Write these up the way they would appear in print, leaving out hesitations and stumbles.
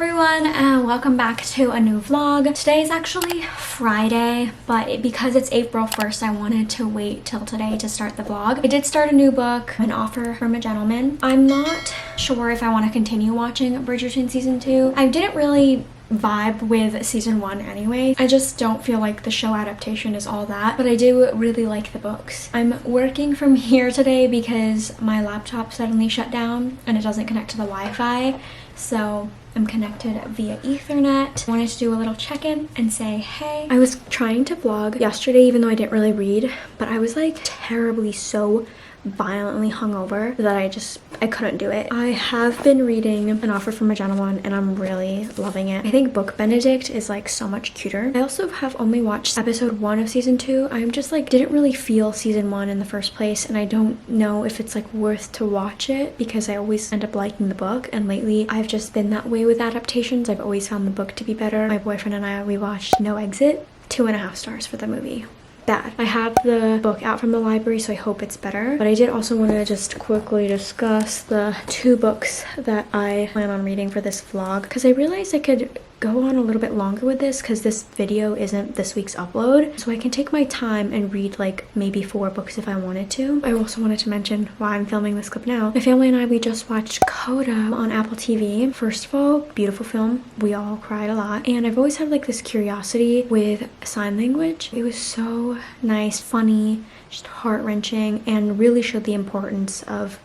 everyone, and welcome back to a new vlog. Today is actually Friday, but because it's April 1st, I wanted to wait till today to start the vlog. I did start a new book, An Offer from a Gentleman. I'm not sure if I want to continue watching Bridgerton season 2. I didn't really vibe with season 1 anyway. I just don't feel like the show adaptation is all that, but I do really like the books. I'm working from here today because my laptop suddenly shut down and it doesn't connect to the Wi-Fi, so I'm connected via Ethernet. I wanted to do a little check-in and say hey. I was trying to vlog yesterday even though I didn't really read, but I was like terribly so violently hungover that I couldn't do it. I have been reading An Offer from a Gentleman and I'm really loving it. I think Book Benedict is like so much cuter. I also have only watched episode 1 of season 2. I'm just like didn't really feel season 1 in the first place, and I don't know if it's like worth to watch it because I always end up liking the book, and lately I've just been that way with adaptations. I've always found the book to be better. My boyfriend and I, we watched No Exit. 2.5 stars for the movie. Bad. I have the book out from the library, so I hope it's better. But I did also want to just quickly discuss the 2 books that I plan on reading for this vlog, because I realized I could go on a little bit longer with this because this video isn't this week's upload, so I can take my time and read like maybe 4 books if I wanted to. I also wanted to mention why I'm filming this clip now. My family and I, we just watched Coda on Apple TV. First of all, beautiful film. We all cried a lot, and I've always had like this curiosity with sign language. It was so nice, funny, just heart-wrenching, and really showed the importance of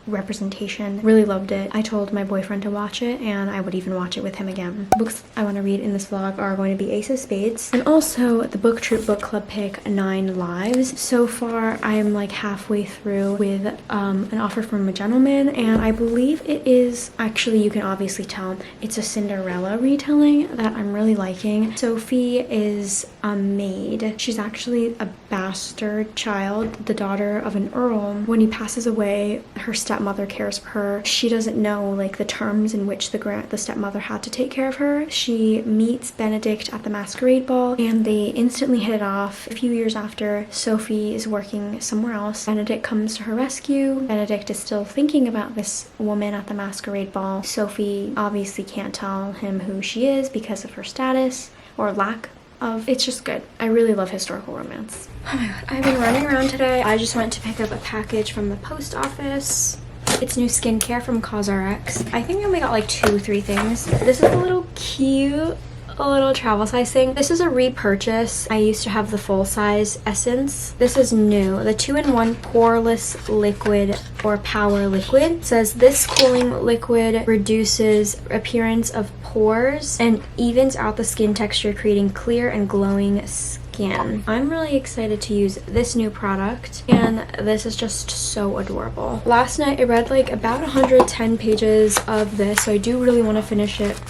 representation. Really loved it. I told my boyfriend to watch it, and I would even watch it with him again. Books I want to read in this vlog are going to be Ace of Spades and also the Book Troop Book Club pick 9 Lives. So far I'm like halfway through with An Offer from a Gentleman, and I believe it is actually, you can obviously tell, it's a Cinderella retelling that I'm really liking. Sophie is a maid. She's actually a bastard child, the daughter of an earl. When he passes away, her stepmother cares for her. She doesn't know like the terms in which the stepmother had to take care of her. She meets Benedict at the masquerade ball and they instantly hit it off. A few years after, Sophie is working somewhere else. Benedict comes to her rescue. Benedict is still thinking about this woman at the masquerade ball. Sophie obviously can't tell him who she is because of her status or lack of. It's just good. I really love historical romance. Oh my god, I've been running around today. I just went to pick up a package from the post office. It's new skincare from CosRx. I think I only got like 2 or 3 things. This is a little cute, a little travel size thing. This is a repurchase. I used to have the full size Essence. This is new. The 2-in-1 poreless liquid or power liquid. It says this cooling liquid reduces appearance of pores and evens out the skin texture, creating clear and glowing skin. I'm really excited to use this new product, and this is just so adorable. Last night I read like about 110 pages of this, so I do really want to finish it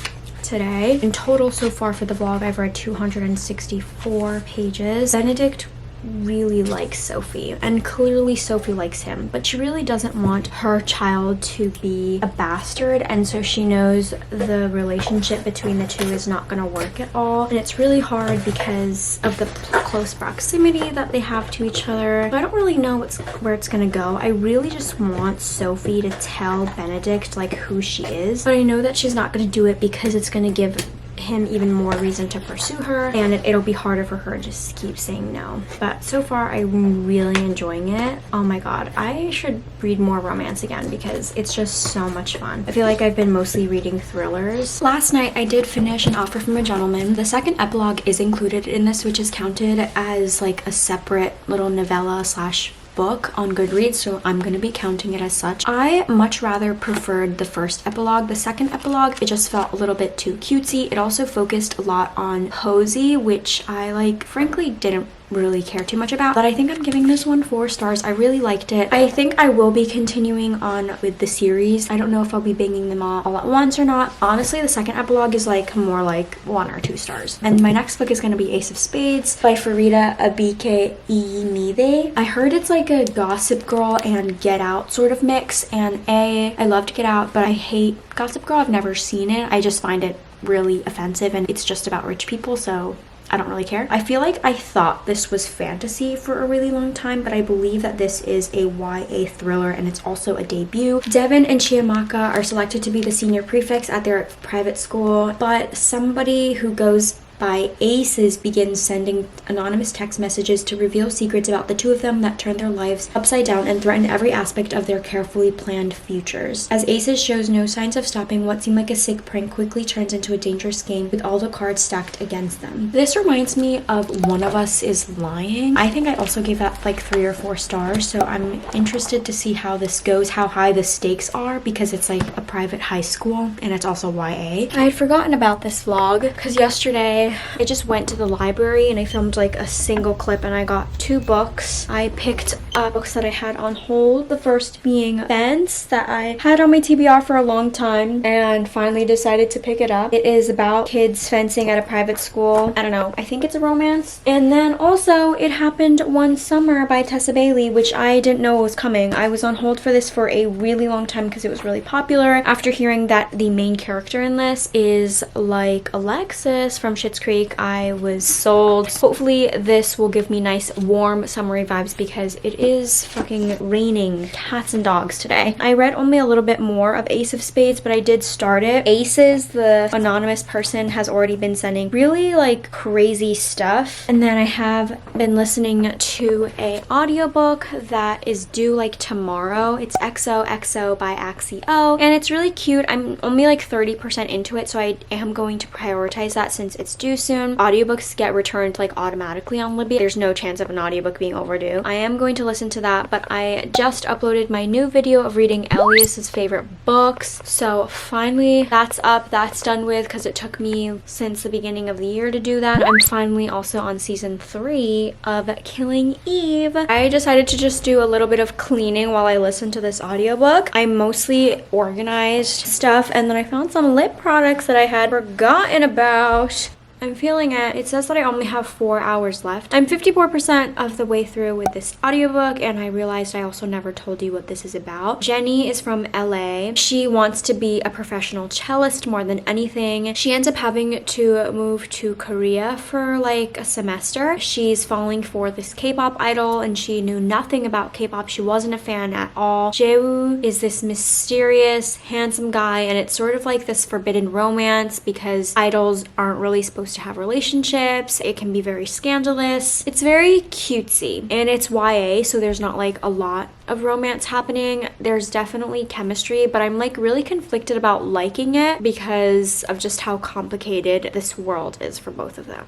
today. In total so far for the vlog, I've read 264 pages. Benedict really likes Sophie, and clearly Sophie likes him, but she really doesn't want her child to be a bastard, and so she knows the relationship between the two is not going to work at all, and it's really hard because of the close proximity that they have to each other. So I don't really know where it's going to go. I really just want Sophie to tell Benedict like who she is, but I know that she's not going to do it because it's going to give him even more reason to pursue her, and it'll be harder for her to just keep saying no. But so far I'm really enjoying it. Oh my god, I should read more romance again because it's just so much fun. I feel like I've been mostly reading thrillers. Last night I did finish An Offer from a Gentleman. The second epilogue is included in this, which is counted as like a separate little novella slash book on Goodreads, so I'm going to be counting it as such. I much rather preferred the first epilogue. The second epilogue, it just felt a little bit too cutesy. It also focused a lot on Posey, which I like frankly didn't really care too much about, but I think I'm giving this one 4 stars. I really liked it. I think I will be continuing on with the series. I don't know if I'll be banging them all at once or not. Honestly, the second epilogue is like more like 1 or 2 stars. And my next book is going to be Ace of Spades by Faridah Àbíké-Íyímídé. I heard it's like a Gossip Girl and Get Out sort of mix, and I loved Get Out, but I hate Gossip Girl. I've never seen it. I just find it really offensive, and it's just about rich people, so I don't really care. I feel like I thought this was fantasy for a really long time, but I believe that this is a YA thriller and it's also a debut. Devin and Chiamaka are selected to be the senior prefects at their private school, but somebody who goes by Aces begins sending anonymous text messages to reveal secrets about the two of them that turn their lives upside down and threaten every aspect of their carefully planned futures. As Aces shows no signs of stopping, what seemed like a sick prank quickly turns into a dangerous game with all the cards stacked against them. This reminds me of One of Us is Lying. I think I also gave that like 3 or 4 stars, so I'm interested to see how this goes, how high the stakes are, because it's like a private high school and it's also YA. I had forgotten about this vlog because yesterday I just went to the library and I filmed like a single clip and I got 2 books. I picked up books that I had on hold, the first being Fence that I had on my TBR for a long time and finally decided to pick it up. It is about kids fencing at a private school. I don't know, I think it's a romance. And then also It Happened One Summer by Tessa Bailey, which I didn't know was coming. I was on hold for this for a really long time because it was really popular. After hearing that the main character in this is like Alexis from Schitt's Creek, I was sold. Hopefully this will give me nice warm summery vibes because it is fucking raining cats and dogs today. I read only a little bit more of Ace of Spades, but I did start it. Aces, the anonymous person, has already been sending really like crazy stuff, and then I have been listening to a audiobook that is due like tomorrow. It's XOXO by Axie Oh, and it's really cute. I'm only like 30% into it, so I am going to prioritize that since it's due soon. Audiobooks get returned like automatically on Libby. There's no chance of an audiobook being overdue. I am going to listen to that, but I just uploaded my new video of reading Elias's favorite books. So finally that's up, that's done with, because it took me since the beginning of the year to do that. I'm finally also on season 3 of Killing Eve. I decided to just do a little bit of cleaning while I listened to this audiobook. I mostly organized stuff and then I found some lip products that I had forgotten about. I'm feeling it. It says that I only have 4 hours left. I'm 54% of the way through with this audiobook, and I realized I also never told you what this is about. Jenny is from LA. She wants to be a professional cellist more than anything. She ends up having to move to Korea for like a semester. She's falling for this K-pop idol, and she knew nothing about K-pop. She wasn't a fan at all. Jaewoo is this mysterious, handsome guy, and it's sort of like this forbidden romance because idols aren't really supposed to have relationships. It can be very scandalous. It's very cutesy and it's YA, so there's not like a lot of romance happening. There's definitely chemistry, but I'm like really conflicted about liking it because of just how complicated this world is for both of them.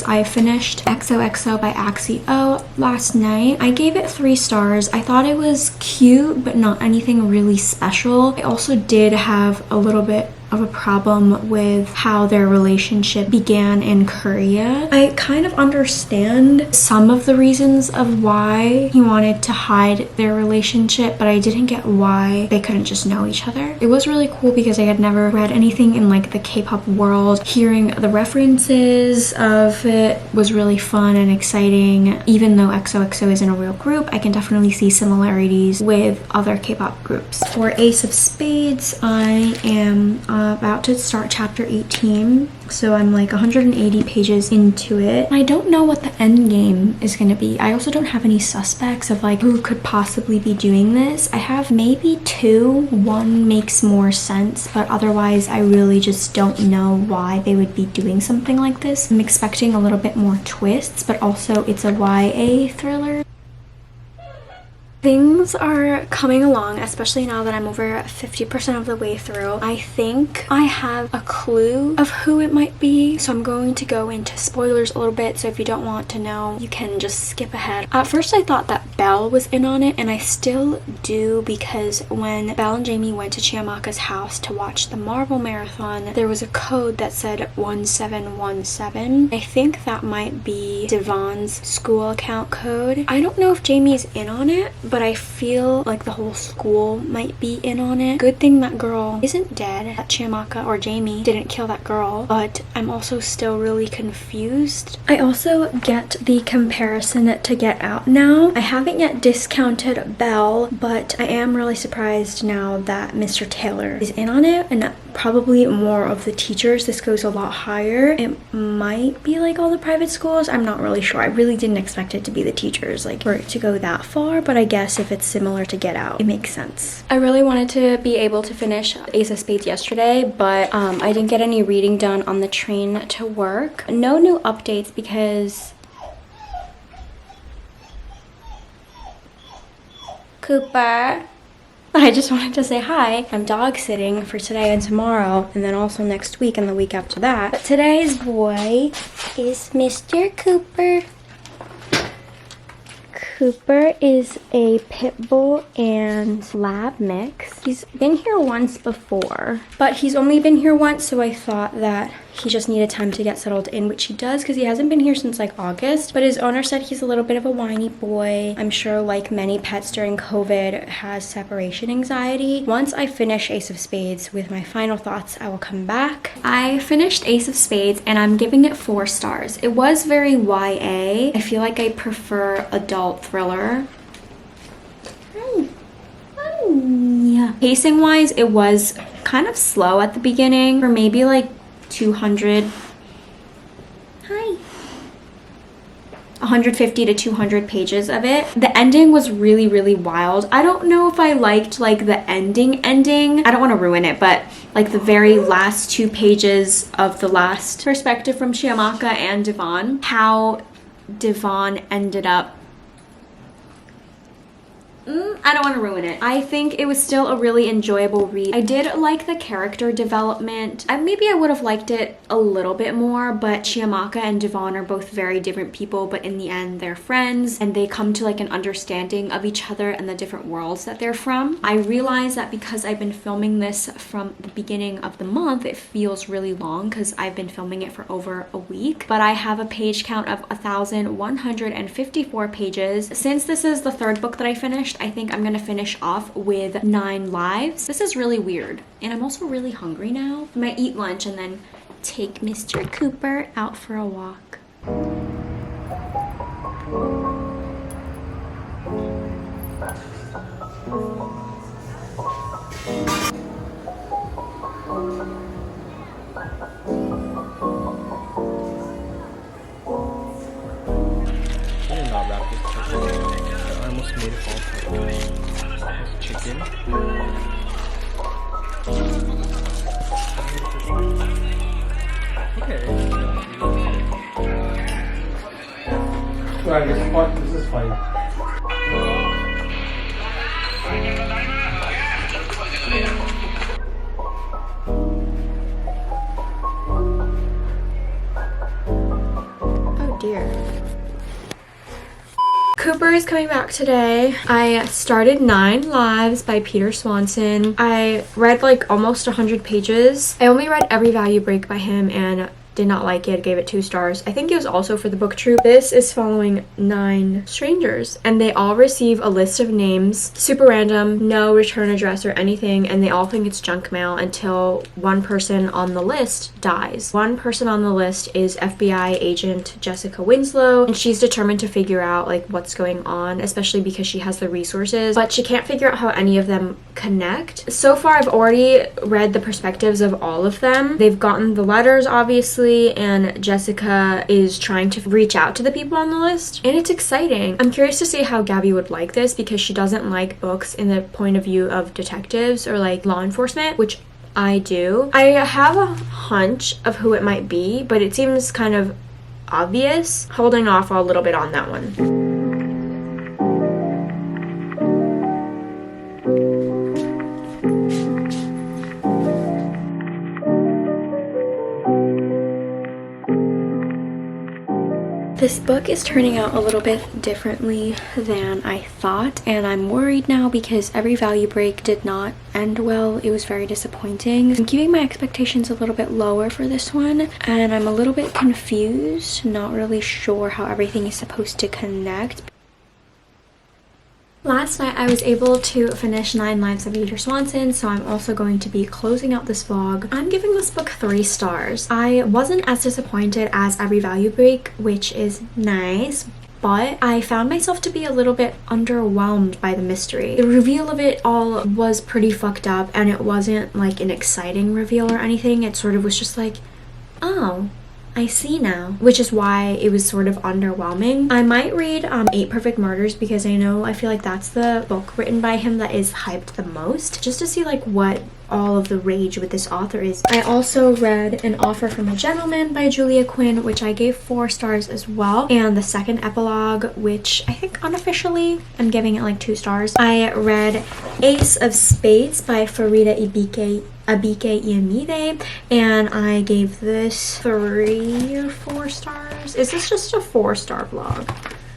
I finished XOXO by Axie Oh last night. I gave it 3 stars. I thought it was cute, but not anything really special. I also did have a little bit of a problem with how their relationship began in Korea. I kind of understand some of the reasons of why he wanted to hide their relationship, but I didn't get why they couldn't just know each other. It was really cool because I had never read anything in like the K-pop world. Hearing the references of it was really fun and exciting. Even though XOXO isn't a real group, I can definitely see similarities with other K-pop groups. For Ace of Spades, I am about to start chapter 18, so I'm like 180 pages into it. I don't know what the end game is going to be. I also don't have any suspects of like who could possibly be doing this. I have maybe 2. One makes more sense, but otherwise I really just don't know why they would be doing something like this. I'm expecting a little bit more twists, but also it's a YA thriller. Things are coming along, especially now that I'm over 50% of the way through. I think I have a clue of who it might be, so I'm going to go into spoilers a little bit, so if you don't want to know, you can just skip ahead. At first I thought that Belle was in on it, and I still do, because when Belle and Jamie went to Chiamaka's house to watch the Marvel marathon, there was a code that said 1717. I think that might be Devon's school account code. I don't know if Jamie's in on it, but I feel like the whole school might be in on it. Good thing that girl isn't dead, that Chiamaka or Jamie didn't kill that girl, but I'm also still really confused. I also get the comparison to Get Out now. I haven't yet discounted Belle, but I am really surprised now that Mr. Taylor is in on it, and probably more of the teachers. This goes a lot higher. It might be like all the private schools. I'm not really sure. I really didn't expect it to be the teachers, like for it to go that far, but I guess if it's similar to Get Out, it makes sense. I really wanted to be able to finish Ace of Spades yesterday, but I didn't get any reading done on the train to work. No new updates because Cooper. I just wanted to say hi. I'm dog sitting for today and tomorrow, and then also next week and the week after that. But today's boy is Mr. Cooper. Cooper is a pit bull and lab mix. He's been here once before, but he's only been here once, so I thought that he just needed time to get settled in, which he does because he hasn't been here since like August. But his owner said he's a little bit of a whiny boy. I'm sure, like many pets during COVID, has separation anxiety. Once I finish Ace of Spades with my final thoughts, I will come back. I finished Ace of Spades and I'm giving it 4 stars. It was very YA. I feel like I prefer adult thriller. Yeah. Pacing wise, it was kind of slow at the beginning, for maybe like 150 to 200 pages of it. The ending was really, really wild. I don't know if I liked like the ending. I don't want to ruin it, but like the very last 2 pages of the last perspective from Chiamaka and Devon, how Devon ended up. I don't want to ruin it. I think it was still a really enjoyable read. I did like the character development. Maybe I would have liked it a little bit more, but Chiamaka and Devon are both very different people, but in the end they're friends and they come to like an understanding of each other and the different worlds that they're from. I realize that because I've been filming this from the beginning of the month, it feels really long because I've been filming it for over a week, but I have a page count of 1,154 pages. Since this is the 3rd book that I finished, I think I'm gonna finish off with 9 lives. This is really weird, and I'm also really hungry now. I might eat lunch and then take Mr. Cooper out for a walk. Made it fall apart. Chicken. Okay. So I guess this is fine. Oh dear. Cooper is coming back today. I started 9 Lives by Peter Swanson. I read like almost 100 pages. I only read Every Value Break by him and did not like it, gave it 2 stars. I think it was also for the book troop. This is following 9 strangers and they all receive a list of names, super random, no return address or anything, and they all think it's junk mail until one person on the list dies. One person on the list is FBI agent Jessica Winslow, and she's determined to figure out like what's going on, especially because she has the resources, but she can't figure out how any of them connect. So far I've already read the perspectives of all of them. They've gotten the letters obviously, and Jessica is trying to reach out to the people on the list, and it's exciting. I'm curious to see how Gabby would like this because she doesn't like books in the point of view of detectives or like law enforcement, which I do. I have a hunch of who it might be, but it seems kind of obvious. Holding off a little bit on that one. The This book is turning out a little bit differently than I thought, and I'm worried now because every value break did not end well. It was very disappointing. I'm keeping my expectations a little bit lower for this one, and I'm a little bit confused, not really sure how everything is supposed to connect. Last night I was able to finish 9 Lives of Major Swanson, so I'm also going to be closing out this vlog. I'm giving this book 3 stars. I wasn't as disappointed as Every Value Break, which is nice, but I found myself to be a little bit underwhelmed by the mystery. The reveal of it all was pretty fucked up, and it wasn't like an exciting reveal or anything. It sort of was just like, oh, I see now, which is why it was sort of underwhelming. I might read 8 Perfect Murders because I feel like that's the book written by him that is hyped the most, just to see like what all of the rage with this author is. I also read An Offer from a Gentleman by Julia Quinn, which I gave 4 stars as well, and the second epilogue, which I think unofficially I'm giving it like 2 stars. I read Ace of Spades by Faridah Àbíké-Íyímídé, and I gave this 3 or 4 stars. Is this just a 4-star vlog?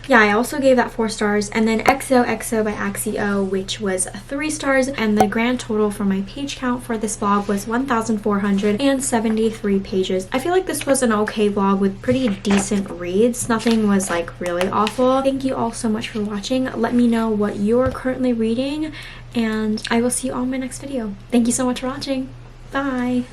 Yeah, I also gave that 4 stars. And then XOXO by Axie Oh, which was 3 stars, and the grand total for my page count for this vlog was 1,473 pages. I feel like this was an okay vlog with pretty decent reads. Nothing was like really awful. Thank you all so much for watching. Let me know what you're currently reading, and I will see you all in my next video. Thank you so much for watching. Bye!